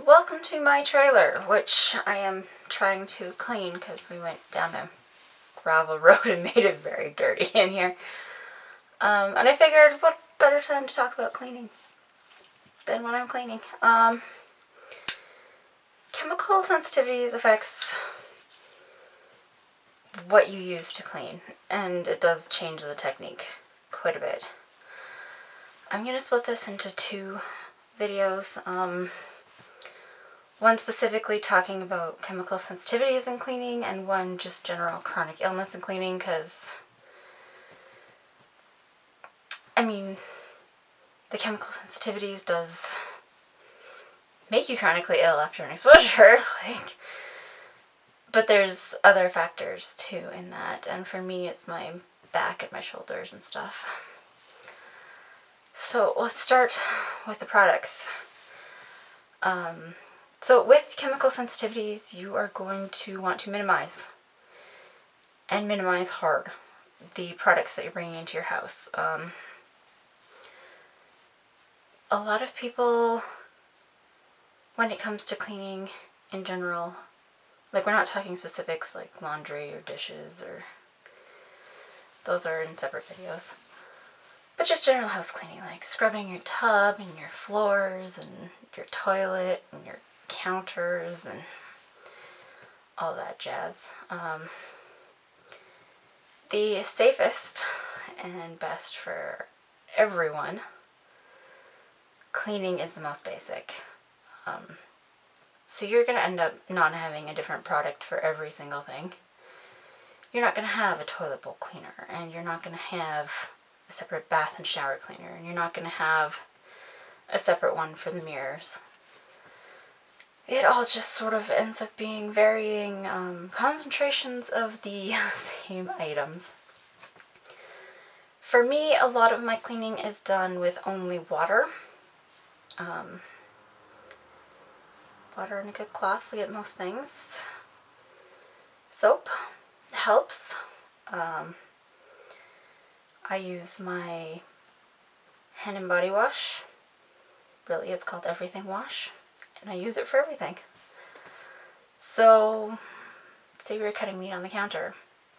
welcome to my trailer, which I am trying to clean because we went down a gravel road and made it very dirty in here. And I figured what better time to talk about cleaning than when I'm cleaning. Chemical sensitivities affects what you use to clean, and it does change the technique quite a bit. I'm going to split this into two videos. One specifically talking about chemical sensitivities in cleaning, and one just general chronic illness in cleaning, because, I mean, the chemical sensitivities does make you chronically ill after an exposure, but there's other factors too in that, and for me it's my back and my shoulders and stuff. So let's start with the products. So with chemical sensitivities, you are going to want to minimize hard the products that you're bringing into your house. A lot of people, when it comes to cleaning in general, like, we're not talking specifics like laundry or dishes, or those are in separate videos, but just general house cleaning, like scrubbing your tub and your floors and your toilet and your counters and all that jazz. The safest and best for everyone, cleaning is the most basic. So you're going to end up not having a different product for every single thing. You're not going to have a toilet bowl cleaner, and you're not going to have a separate bath and shower cleaner, and you're not going to have a separate one for the mirrors. It all just sort of ends up being varying concentrations of the same items. For me, a lot of my cleaning is done with only water. Water and a good cloth to get most things. Soap helps. I use my hand and body wash. Really, it's called Everything Wash, and I use it for everything. So, say we were cutting meat on the counter,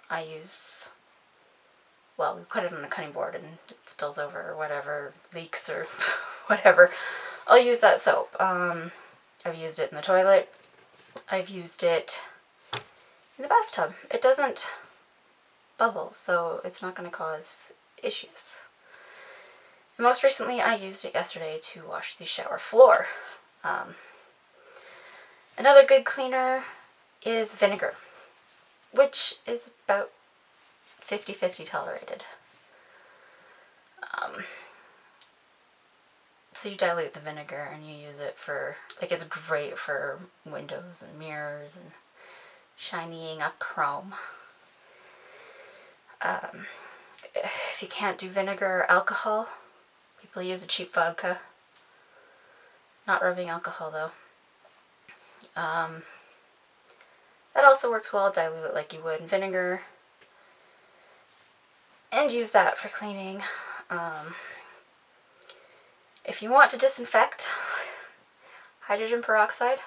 we put it on a cutting board and it spills over or whatever, leaks or whatever. I'll use that soap. I've used it in the toilet. I've used it in the bathtub. It doesn't bubble, so it's not going to cause issues. And most recently, I used it yesterday to wash the shower floor. Another good cleaner is vinegar, which is about 50-50 tolerated. So you dilute the vinegar and you use it for, it's great for windows and mirrors and shinying up chrome. If you can't do vinegar or alcohol, people use a cheap vodka. Not rubbing alcohol though. That also works well. Dilute it like you would vinegar and use that for cleaning. If you want to disinfect, hydrogen peroxide.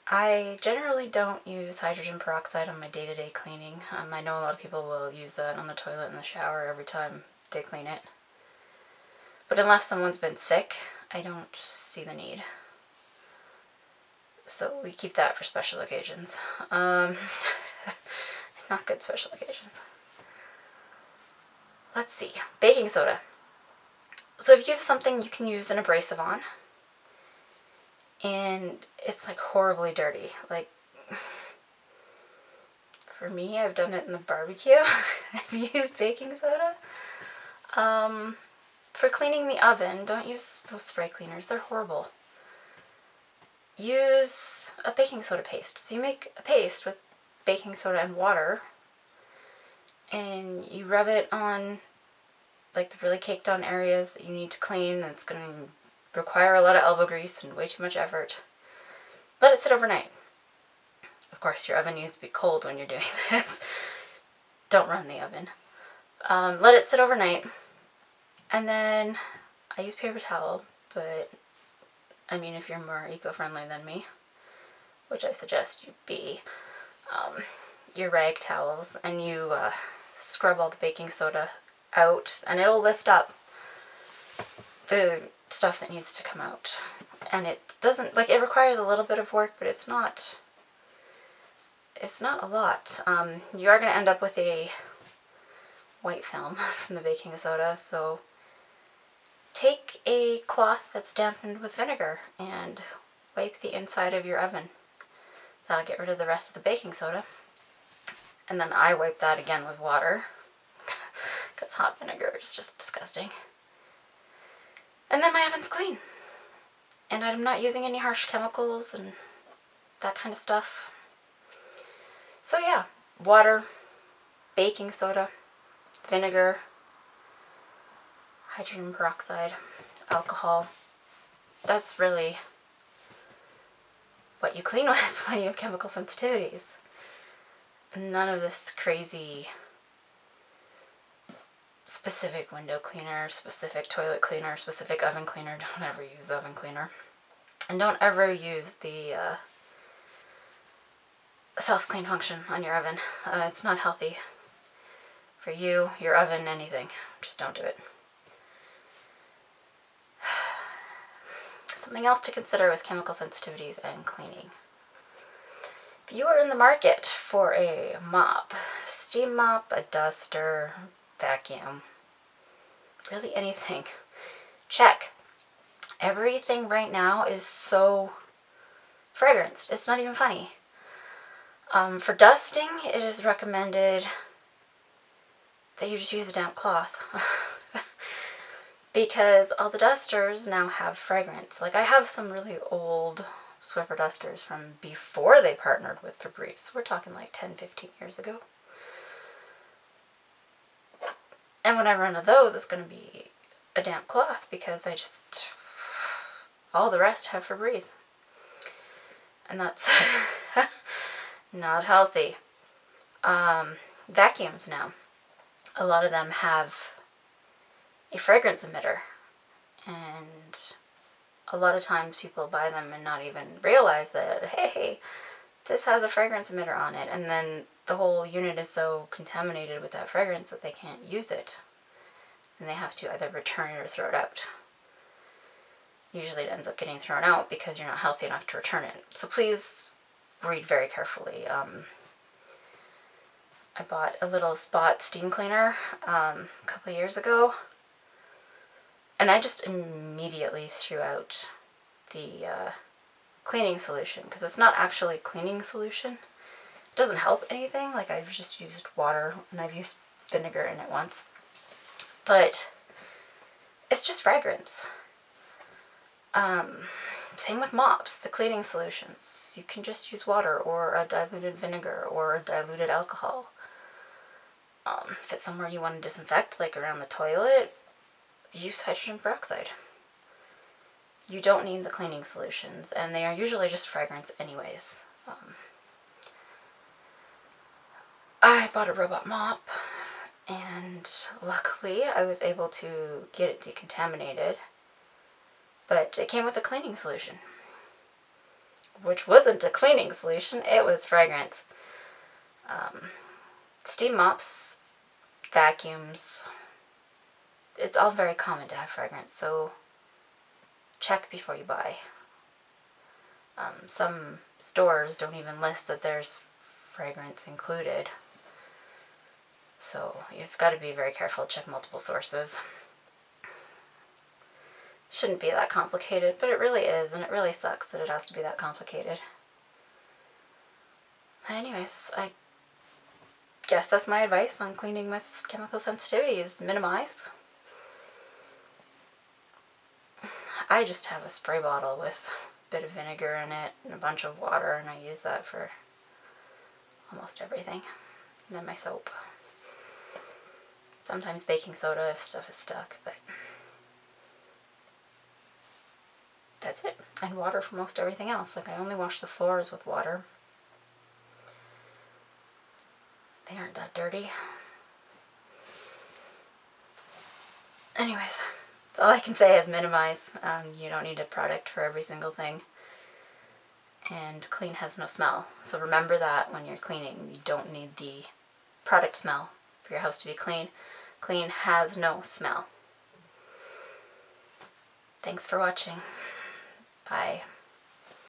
I generally don't use hydrogen peroxide on my day-to-day cleaning. I know a lot of people will use that on the toilet and the shower every time they clean it. But unless someone's been sick, I don't see the need. So we keep that for special occasions. Not good special occasions. Let's see. Baking soda. So if you have something you can use an abrasive on, and it's horribly dirty, for me, I've done it in the barbecue. I've used baking soda. For cleaning the oven, don't use those spray cleaners. They're horrible. Use a baking soda paste. So you make a paste with baking soda and water, and you rub it on the really caked on areas that you need to clean. It's going to require a lot of elbow grease and way too much effort. Let it sit overnight. Of course, your oven needs to be cold when you're doing this. Don't run the oven. Let it sit overnight, and then I use paper towel, but I mean, if you're more eco-friendly than me, which I suggest you be, your rag towels, and you scrub all the baking soda out, and it'll lift up the stuff that needs to come out. And it doesn't, like, it requires a little bit of work, but it's not a lot. You are going to end up with a white film from the baking soda, so take a cloth that's dampened with vinegar and wipe the inside of your oven. That'll get rid of the rest of the baking soda. And then I wipe that again with water, because hot vinegar is just disgusting. And then my oven's clean. And I'm not using any harsh chemicals and that kind of stuff. So yeah, water, baking soda, vinegar, hydrogen peroxide, alcohol. That's really what you clean with when you have chemical sensitivities. None of this crazy specific window cleaner, specific toilet cleaner, specific oven cleaner. Don't ever use oven cleaner. And don't ever use the self-clean function on your oven. It's not healthy for you, your oven, anything. Just don't do it. Something else to consider with chemical sensitivities and cleaning. If you are in the market for a mop, steam mop, a duster, vacuum, really anything, check. Everything right now is so fragranced. It's not even funny. For dusting, it is recommended that you just use a damp cloth. Because all the dusters now have fragrance. Like, I have some really old Swiffer dusters from before they partnered with Febreze. We're talking like 10, 15 years ago. And when I run of those, it's going to be a damp cloth because all the rest have Febreze. And that's not healthy. Vacuums now. A lot of them have a fragrance emitter, and a lot of times people buy them and not even realize that, hey, this has a fragrance emitter on it, and then the whole unit is so contaminated with that fragrance that they can't use it, and they have to either return it or throw it out. Usually it ends up getting thrown out because you're not healthy enough to return it. So please read very carefully. I bought a little spot steam cleaner a couple of years ago, and I just immediately threw out the cleaning solution, because it's not actually cleaning solution. It doesn't help anything. Like, I've just used water, and I've used vinegar in it once. But it's just fragrance. Same with mops, the cleaning solutions. You can just use water or a diluted vinegar or a diluted alcohol. If it's somewhere you want to disinfect, like around the toilet, use hydrogen peroxide. You don't need the cleaning solutions, and they are usually just fragrance anyways. I bought a robot mop, and luckily I was able to get it decontaminated, but it came with a cleaning solution, which wasn't a cleaning solution, it was fragrance. Steam mops, vacuums, it's all very common to have fragrance, so check before you buy. Some stores don't even list that there's fragrance included, so you've got to be very careful, check multiple sources. Shouldn't be that complicated, but it really is, and it really sucks that it has to be that complicated. Anyways, I guess that's my advice on cleaning with chemical sensitivity, is minimize. I just have a spray bottle with a bit of vinegar in it and a bunch of water, and I use that for almost everything. And then my soap. Sometimes baking soda if stuff is stuck, but that's it. And water for most everything else. Like, I only wash the floors with water. They aren't that dirty. Anyways, That's all I can say is minimize. You don't need a product for every single thing. And clean has no smell. So remember that when you're cleaning. You don't need the product smell for your house to be clean. Clean has no smell. Thanks for watching. Bye.